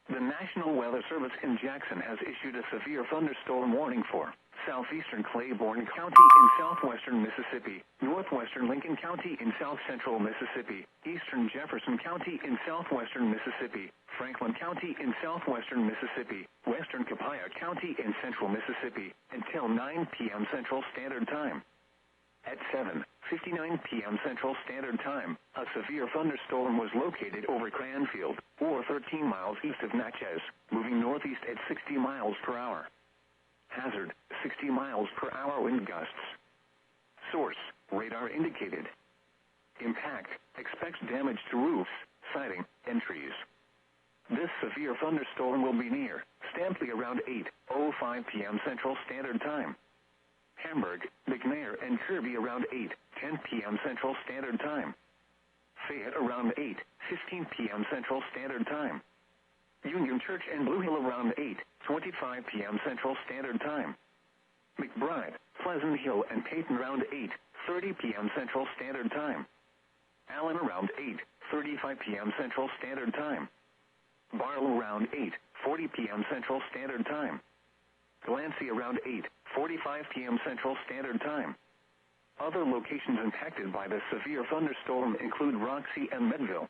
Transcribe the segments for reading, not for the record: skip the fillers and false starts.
The National Weather Service in Jackson has issued a severe thunderstorm warning for southeastern Claiborne County in southwestern Mississippi, northwestern Lincoln County in south-central Mississippi, eastern Jefferson County in southwestern Mississippi, Franklin County in southwestern Mississippi, western Copiah County in central Mississippi, until 9 p.m. Central Standard Time. At 7:59 p.m. Central Standard Time, a severe thunderstorm was located over Cranfield, or 13 miles east of Natchez, moving northeast at 60 miles per hour. Hazard, 60 miles per hour wind gusts. Source, radar indicated. Impact, expects damage to roofs, siding, and trees. This severe thunderstorm will be near Stampley around 8:05 p.m. Central Standard Time. Hamburg, McNair, and Kirby around 8:10 p.m. Central Standard Time. Fayette around 8:15 p.m. Central Standard Time. Union Church and Blue Hill around 8:25 p.m. Central Standard Time. McBride, Pleasant Hill, and Peyton around 8:30 p.m. Central Standard Time. Allen around 8:35 p.m. Central Standard Time. Barlow around 8:40 p.m. Central Standard Time. Delancey around 8:45 p.m. Central Standard Time. Other locations impacted by the severe thunderstorm include Roxy and Medville.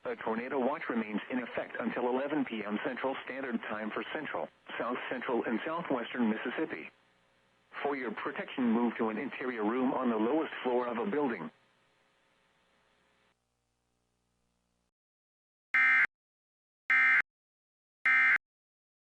A tornado watch remains in effect until 11 p.m. Central Standard Time for central, south central, and southwestern Mississippi. For your protection, move to an interior room on the lowest floor of a building.